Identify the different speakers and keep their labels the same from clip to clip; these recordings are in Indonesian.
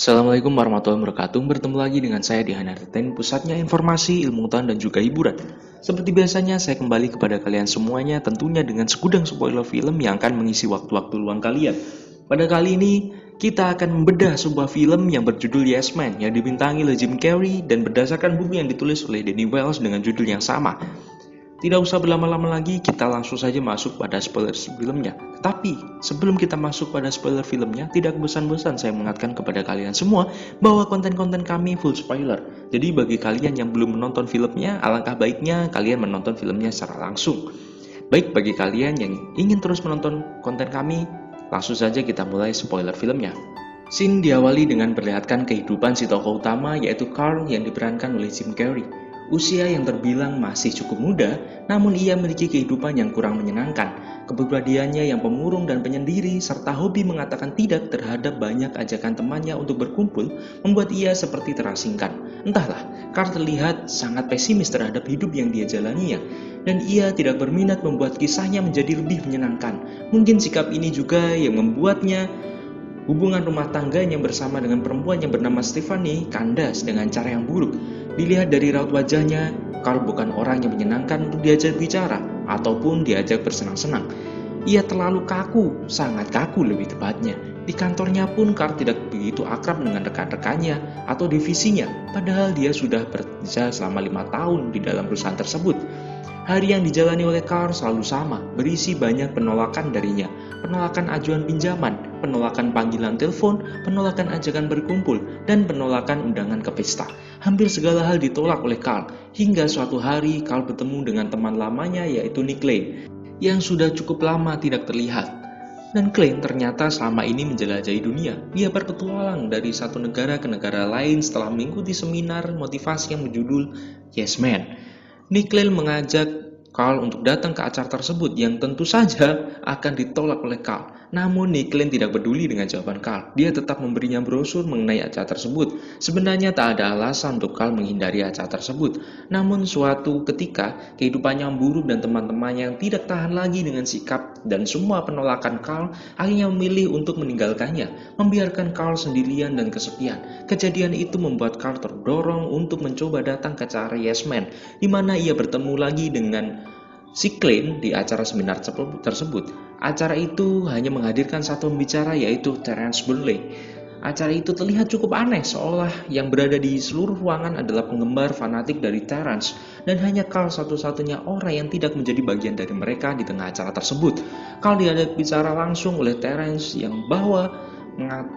Speaker 1: Assalamualaikum warahmatullahi wabarakatuh. Bertemu lagi dengan saya di Hana Entertain, pusatnya informasi, ilmu pengetahuan dan juga hiburan. Seperti biasanya, saya kembali kepada kalian semuanya tentunya dengan segudang spoiler film yang akan mengisi waktu-waktu luang kalian. Pada kali ini, kita akan membedah sebuah film yang berjudul Yes Man yang dibintangi oleh Jim Carrey dan berdasarkan buku yang ditulis oleh Danny Wells dengan judul yang sama. Tidak usah berlama-lama lagi, kita langsung saja masuk pada spoiler filmnya. Tetapi, sebelum kita masuk pada spoiler filmnya, tidak bosan-bosan saya mengingatkan kepada kalian semua bahwa konten-konten kami full spoiler. Jadi bagi kalian yang belum menonton filmnya, alangkah baiknya kalian menonton filmnya secara langsung. Baik, bagi kalian yang ingin terus menonton konten kami, langsung saja kita mulai spoiler filmnya. Scene diawali dengan perlihatkan kehidupan si tokoh utama yaitu Carl yang diperankan oleh Jim Carrey. Usia yang terbilang masih cukup muda, namun ia memiliki kehidupan yang kurang menyenangkan. Kepribadiannya yang pemurung dan penyendiri, serta hobi mengatakan tidak terhadap banyak ajakan temannya untuk berkumpul, membuat ia seperti terasingkan. Entahlah, Carl terlihat sangat pesimis terhadap hidup yang dia jalaninya, dan ia tidak berminat membuat kisahnya menjadi lebih menyenangkan. Mungkin sikap ini juga yang membuatnya hubungan rumah tangganya bersama dengan perempuan yang bernama Stephanie kandas dengan cara yang buruk. Dilihat dari raut wajahnya, Carl bukan orang yang menyenangkan untuk diajak bicara ataupun diajak bersenang-senang. Ia terlalu kaku, sangat kaku lebih tepatnya. Di kantornya pun Carl tidak begitu akrab dengan rekan-rekannya atau divisinya, padahal dia sudah bekerja selama 5 tahun di dalam perusahaan tersebut. Hari yang dijalani oleh Carl selalu sama, berisi banyak penolakan darinya. Penolakan ajuan pinjaman, penolakan panggilan telepon, penolakan ajakan berkumpul, dan penolakan undangan ke pesta. Hampir segala hal ditolak oleh Carl, hingga suatu hari Carl bertemu dengan teman lamanya yaitu Nick Lane, yang sudah cukup lama tidak terlihat. Dan Klein ternyata selama ini menjelajahi dunia. Ia berpetualang dari satu negara ke negara lain setelah mengikuti seminar motivasi yang berjudul Yes Man. Nick Lane mengajak Carl untuk datang ke acara tersebut yang tentu saja akan ditolak oleh Carl. Namun Nick Lane tidak peduli dengan jawaban Carl. Dia tetap memberinya brosur mengenai acara tersebut. Sebenarnya tak ada alasan untuk Carl menghindari acara tersebut. Namun suatu ketika kehidupannya memburuk dan teman-temannya yang tidak tahan lagi dengan sikap dan semua penolakan Carl akhirnya memilih untuk meninggalkannya, membiarkan Carl sendirian dan kesepian. Kejadian itu membuat Carl terdorong untuk mencoba datang ke acara Yes Man, di mana ia bertemu lagi dengan si Klein di acara seminar tersebut. Acara itu hanya menghadirkan satu pembicara yaitu Terence Burnley. Acara itu terlihat cukup aneh, seolah yang berada di seluruh ruangan adalah penggemar fanatik dari Terence, dan hanya Carl satu-satunya orang yang tidak menjadi bagian dari mereka di tengah acara tersebut. Carl diajak bicara langsung oleh Terence yang bahwa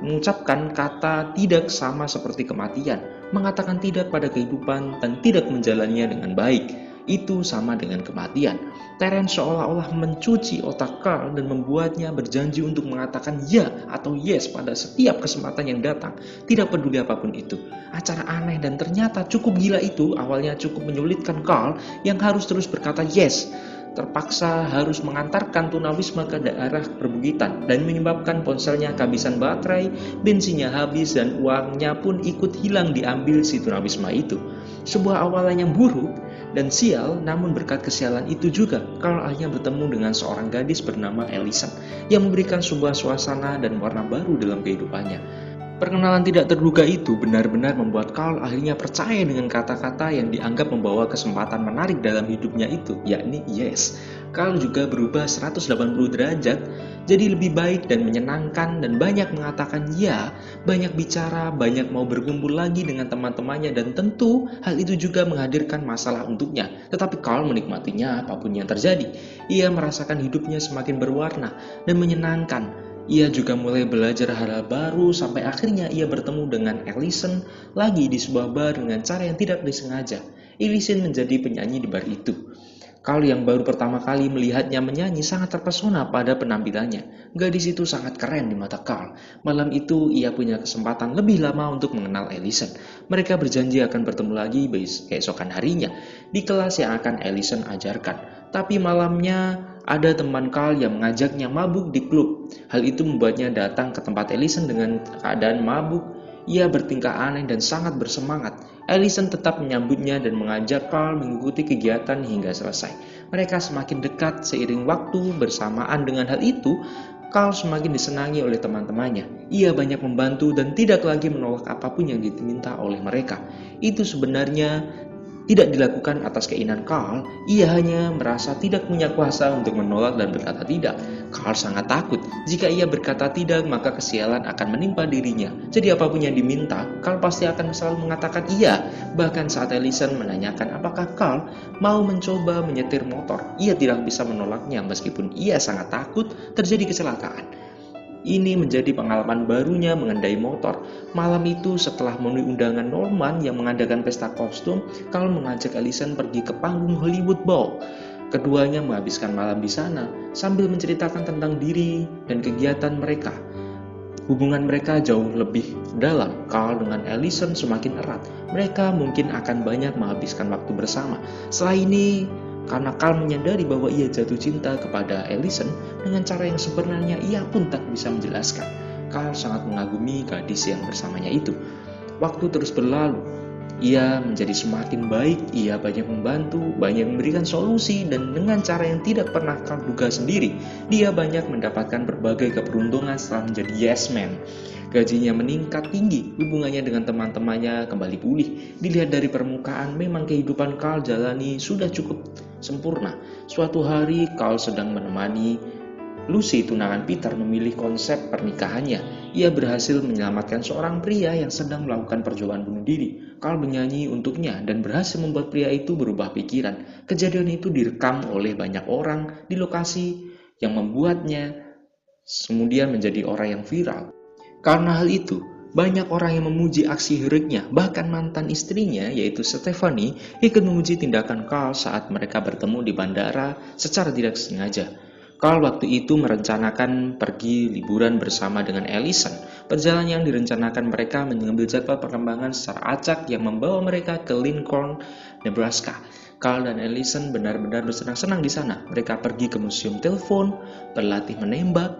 Speaker 1: mengucapkan kata tidak sama seperti kematian, mengatakan tidak pada kehidupan dan tidak menjalaninya dengan baik. Itu sama dengan kematian. Terence seolah-olah mencuci otak Carl dan membuatnya berjanji untuk mengatakan ya atau yes pada setiap kesempatan yang datang, tidak peduli apapun itu. Acara aneh dan ternyata cukup gila itu awalnya cukup menyulitkan Carl yang harus terus berkata yes. Terpaksa harus mengantarkan tunawisma ke daerah perbukitan dan menyebabkan ponselnya kehabisan baterai, bensinnya habis dan uangnya pun ikut hilang diambil si tunawisma itu. Sebuah awalan yang buruk dan sial, namun berkat kesialan itu juga Carl akhirnya bertemu dengan seorang gadis bernama Allison yang memberikan sebuah suasana dan warna baru dalam kehidupannya. Perkenalan tidak terduga itu benar-benar membuat Carl akhirnya percaya dengan kata-kata yang dianggap membawa kesempatan menarik dalam hidupnya itu, yakni yes. Carl juga berubah 180 derajat, jadi lebih baik dan menyenangkan dan banyak mengatakan ya, banyak bicara, banyak mau berkumpul lagi dengan teman-temannya dan tentu hal itu juga menghadirkan masalah untuknya. Tetapi Carl menikmatinya apapun yang terjadi. Ia merasakan hidupnya semakin berwarna dan menyenangkan. Ia juga mulai belajar hal-hal baru sampai akhirnya ia bertemu dengan Allison lagi di sebuah bar dengan cara yang tidak disengaja. Allison menjadi penyanyi di bar itu. Carl yang baru pertama kali melihatnya menyanyi sangat terpesona pada penampilannya. Gadis itu sangat keren di mata Carl. Malam itu ia punya kesempatan lebih lama untuk mengenal Allison. Mereka berjanji akan bertemu lagi keesokan harinya di kelas yang akan Allison ajarkan. Tapi malamnya ada teman Carl yang mengajaknya mabuk di klub. Hal itu membuatnya datang ke tempat Allison dengan keadaan mabuk. Ia bertingkah aneh dan sangat bersemangat. Allison tetap menyambutnya dan mengajak Carl mengikuti kegiatan hingga selesai. Mereka semakin dekat seiring waktu. Bersamaan dengan hal itu, Carl semakin disenangi oleh teman-temannya. Ia banyak membantu dan tidak lagi menolak apapun yang diminta oleh mereka. Itu sebenarnya tidak dilakukan atas keinginan Carl, ia hanya merasa tidak punya kuasa untuk menolak dan berkata tidak. Carl sangat takut, jika ia berkata tidak maka kesialan akan menimpa dirinya. Jadi apapun yang diminta, Carl pasti akan selalu mengatakan iya. Bahkan saat Allison menanyakan apakah Carl mau mencoba menyetir motor, ia tidak bisa menolaknya meskipun ia sangat takut terjadi kecelakaan. Ini menjadi pengalaman barunya mengendai motor. Malam itu setelah memenuhi undangan Norman yang mengadakan pesta kostum, Carl mengajak Allison pergi ke panggung Hollywood Bowl. Keduanya menghabiskan malam di sana sambil menceritakan tentang diri dan kegiatan mereka. Hubungan mereka jauh lebih dalam. Carl dengan Allison semakin erat. Mereka mungkin akan banyak menghabiskan waktu bersama. Setelah ini, karena Carl menyadari bahwa ia jatuh cinta kepada Allison dengan cara yang sebenarnya ia pun tak bisa menjelaskan. Carl sangat mengagumi gadis yang bersamanya itu. Waktu terus berlalu. Ia menjadi semakin baik, ia banyak membantu, banyak memberikan solusi, dan dengan cara yang tidak pernah Carl duga sendiri, dia banyak mendapatkan berbagai keberuntungan setelah menjadi yes man. Gajinya meningkat tinggi, hubungannya dengan teman-temannya kembali pulih. Dilihat dari permukaan, memang kehidupan Carl jalani sudah cukup sempurna. Suatu hari, Carl sedang menemani Lucy, tunangan Peter, memilih konsep pernikahannya. Ia berhasil menyelamatkan seorang pria yang sedang melakukan percobaan bunuh diri. Carl menyanyi untuknya dan berhasil membuat pria itu berubah pikiran. Kejadian itu direkam oleh banyak orang di lokasi yang membuatnya kemudian menjadi orang yang viral. Karena hal itu, banyak orang yang memuji aksi heroiknya, bahkan mantan istrinya yaitu Stephanie ikut memuji tindakan Carl saat mereka bertemu di bandara secara tidak sengaja. Carl waktu itu merencanakan pergi liburan bersama dengan Allison. Perjalanan yang direncanakan mereka mengambil jadwal perkembangan secara acak yang membawa mereka ke Lincoln, Nebraska. Carl dan Allison benar-benar bersenang-senang di sana. Mereka pergi ke museum telepon, berlatih menembak,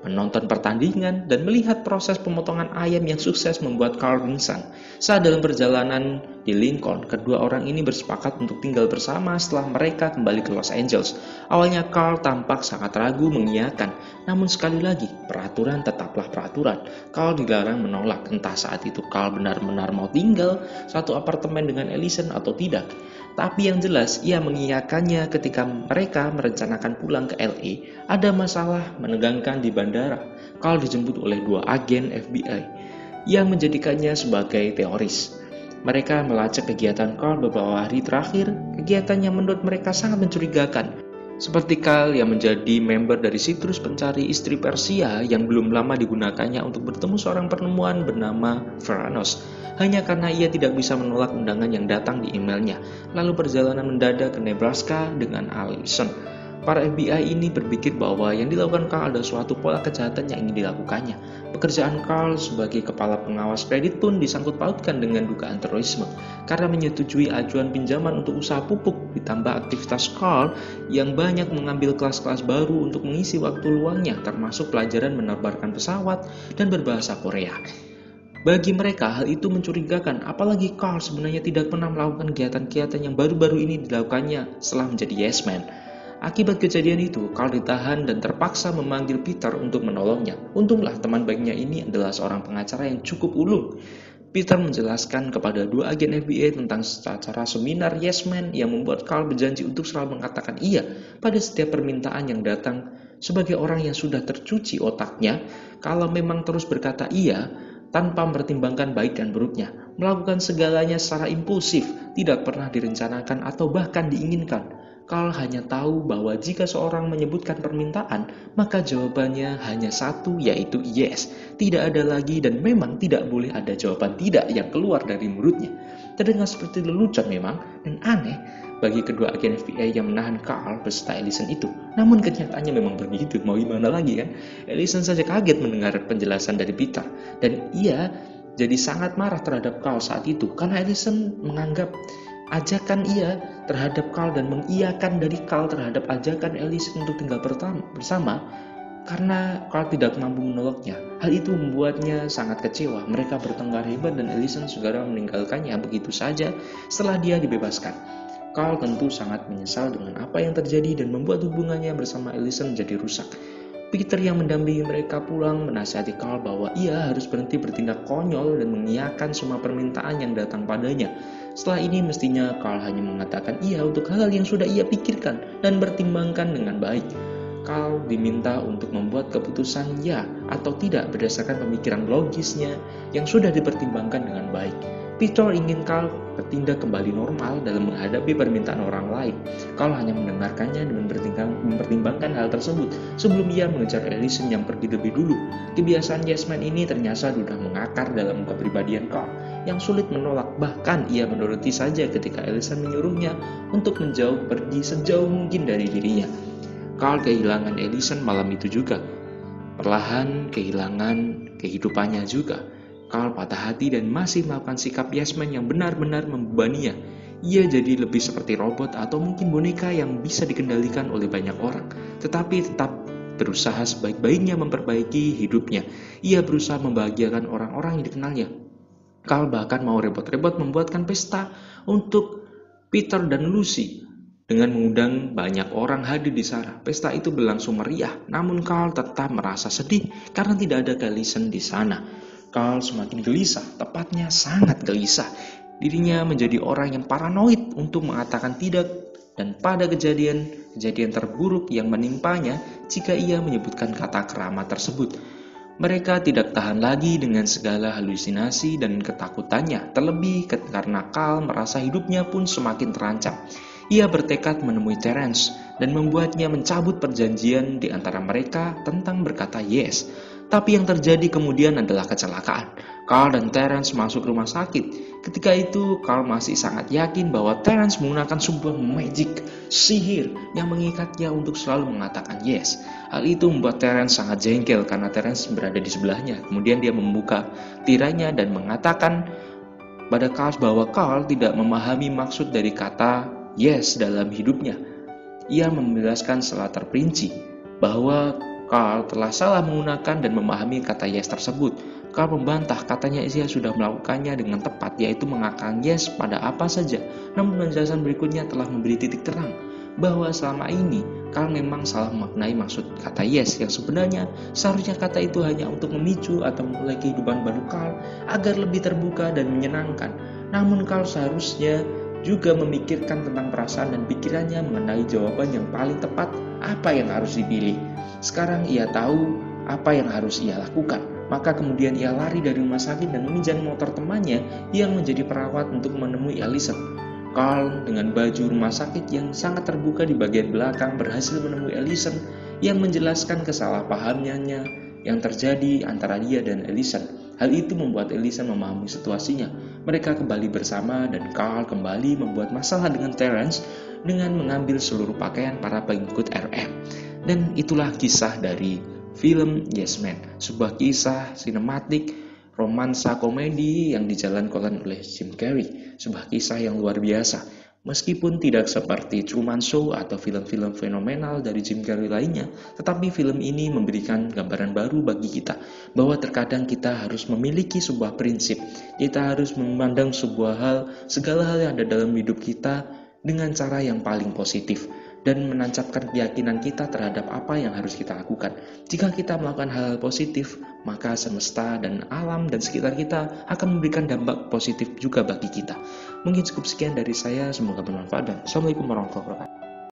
Speaker 1: menonton pertandingan, dan melihat proses pemotongan ayam yang sukses membuat Carl ringsang. Saat dalam perjalanan di Lincoln, kedua orang ini bersepakat untuk tinggal bersama setelah mereka kembali ke Los Angeles. Awalnya Carl tampak sangat ragu mengiyakan, namun sekali lagi, peraturan tetaplah peraturan. Carl dilarang menolak, entah saat itu Carl benar-benar mau tinggal satu apartemen dengan Allison atau tidak. Tapi yang jelas, ia mengiyakannya ketika mereka merencanakan pulang ke LA. Ada masalah menegangkan di bandara. Carl dijemput oleh 2 agen FBI yang menjadikannya sebagai teroris. Mereka melacak kegiatan Carl beberapa hari terakhir, kegiatan yang menurut mereka sangat mencurigakan. Seperti Carl yang menjadi member dari situs pencari istri Persia yang belum lama digunakannya untuk bertemu seorang perempuan bernama Veranos. Hanya karena ia tidak bisa menolak undangan yang datang di emailnya. Lalu perjalanan mendadak ke Nebraska dengan Allison. Para FBI ini berpikir bahwa yang dilakukan Carl adalah suatu pola kejahatan yang ingin dilakukannya. Pekerjaan Carl sebagai kepala pengawas kredit pun disangkut pautkan dengan dugaan terorisme. Karena menyetujui ajuan pinjaman untuk usaha pupuk, ditambah aktivitas Carl yang banyak mengambil kelas-kelas baru untuk mengisi waktu luangnya, termasuk pelajaran menerbangkan pesawat dan berbahasa Korea. Bagi mereka, hal itu mencurigakan, apalagi Carl sebenarnya tidak pernah melakukan kegiatan-kegiatan yang baru-baru ini dilakukannya setelah menjadi yes man. Akibat kejadian itu, Carl ditahan dan terpaksa memanggil Peter untuk menolongnya. Untunglah teman baiknya ini adalah seorang pengacara yang cukup ulung. Peter menjelaskan kepada 2 agen FBI tentang cara seminar yes man yang membuat Carl berjanji untuk selalu mengatakan iya pada setiap permintaan yang datang. Sebagai orang yang sudah tercuci otaknya, kalau memang terus berkata iya, tanpa mempertimbangkan baik dan buruknya, melakukan segalanya secara impulsif, tidak pernah direncanakan atau bahkan diinginkan. Carl hanya tahu bahwa jika seorang menyebutkan permintaan, maka jawabannya hanya satu, yaitu yes. Tidak ada lagi dan memang tidak boleh ada jawaban tidak yang keluar dari mulutnya. Terdengar seperti lelucon memang, dan aneh bagi kedua agen FBI yang menahan Carl beserta Allison itu. Namun kenyataannya memang begitu, mau gimana lagi kan? Allison saja kaget mendengar penjelasan dari Peter, dan ia jadi sangat marah terhadap Carl saat itu, karena Allison menganggap ajakan ia terhadap Carl dan mengiyakan dari Carl terhadap ajakan Allison untuk tinggal bersama karena Carl tidak mampu menolaknya. Hal itu membuatnya sangat kecewa. Mereka bertengkar hebat dan Allison segera meninggalkannya begitu saja setelah dia dibebaskan. Carl tentu sangat menyesal dengan apa yang terjadi dan membuat hubungannya bersama Allison menjadi rusak. Peter yang mendampingi mereka pulang menasihati Carl bahwa ia harus berhenti bertindak konyol dan mengiyakan semua permintaan yang datang padanya. Setelah ini mestinya Carl hanya mengatakan iya untuk hal-hal yang sudah ia pikirkan dan pertimbangkan dengan baik. Carl diminta untuk membuat keputusan ya atau tidak berdasarkan pemikiran logisnya yang sudah dipertimbangkan dengan baik. Peter ingin Carl bertindak kembali normal dalam menghadapi permintaan orang lain. Carl hanya mendengarkannya dan mempertimbangkan hal tersebut sebelum ia mengejar Allison yang pergi lebih dulu. Kebiasaan yes man ini ternyata sudah mengakar dalam kepribadian Carl yang sulit menolak, bahkan ia menuruti saja ketika Allison menyuruhnya untuk menjauh pergi sejauh mungkin dari dirinya. Carl kehilangan Allison malam itu juga. Perlahan kehilangan kehidupannya juga. Carl patah hati dan masih melakukan sikap yes man yang benar-benar membebaninya. Ia jadi lebih seperti robot atau mungkin boneka yang bisa dikendalikan oleh banyak orang, tetapi tetap berusaha sebaik-baiknya memperbaiki hidupnya. Ia berusaha membahagiakan orang-orang yang dikenalnya. Carl bahkan mau repot-repot membuatkan pesta untuk Peter dan Lucy dengan mengundang banyak orang hadir di sana. Pesta itu berlangsung meriah, namun Carl tetap merasa sedih karena tidak ada Allison di sana. Carl semakin gelisah, tepatnya sangat gelisah. Dirinya menjadi orang yang paranoid untuk mengatakan tidak, dan pada kejadian terburuk yang menimpanya jika ia menyebutkan kata keramat tersebut. Mereka tidak tahan lagi dengan segala halusinasi dan ketakutannya, terlebih karena Carl merasa hidupnya pun semakin terancam. Ia bertekad menemui Terence dan membuatnya mencabut perjanjian di antara mereka tentang berkata yes. Tapi yang terjadi kemudian adalah kecelakaan. Carl dan Terence masuk rumah sakit. Ketika itu, Carl masih sangat yakin bahwa Terence menggunakan sebuah magic, sihir, yang mengikatnya untuk selalu mengatakan yes. Hal itu membuat Terence sangat jengkel karena Terence berada di sebelahnya. Kemudian dia membuka tirainya dan mengatakan pada Carl bahwa Carl tidak memahami maksud dari kata yes dalam hidupnya. Ia menjelaskan secara terperinci bahwa Carl telah salah menggunakan dan memahami kata yes tersebut. Carl membantah, katanya ia sudah melakukannya dengan tepat, yaitu mengatakan yes pada apa saja. Namun penjelasan berikutnya telah memberi titik terang bahwa selama ini Carl memang salah memaknai maksud kata yes, yang sebenarnya seharusnya kata itu hanya untuk memicu atau memulai kehidupan baru Carl agar lebih terbuka dan menyenangkan. Namun Carl seharusnya juga memikirkan tentang perasaan dan pikirannya mengenai jawaban yang paling tepat apa yang harus dipilih. Sekarang ia tahu apa yang harus ia lakukan. Maka kemudian ia lari dari rumah sakit dan meminjam motor temannya yang menjadi perawat untuk menemui Allison. Carl dengan baju rumah sakit yang sangat terbuka di bagian belakang berhasil menemui Allison yang menjelaskan kesalahpahamannya yang terjadi antara dia dan Allison. Hal itu membuat Allison memahami situasinya. Mereka kembali bersama dan Carl kembali membuat masalah dengan Terence dengan mengambil seluruh pakaian para pengikut RM. Dan itulah kisah dari film Yes Man, sebuah kisah sinematik romansa komedi yang dijalankan oleh Jim Carrey, sebuah kisah yang luar biasa. Meskipun tidak seperti Truman Show atau film-film fenomenal dari Jim Carrey lainnya, tetapi film ini memberikan gambaran baru bagi kita bahwa terkadang kita harus memiliki sebuah prinsip. Kita harus memandang segala hal yang ada dalam hidup kita dengan cara yang paling positif dan menancapkan keyakinan kita terhadap apa yang harus kita lakukan. Jika kita melakukan hal-hal positif, maka semesta dan alam dan sekitar kita akan memberikan dampak positif juga bagi kita. Mungkin cukup sekian dari saya, semoga bermanfaat dan Assalamualaikum warahmatullahi wabarakatuh.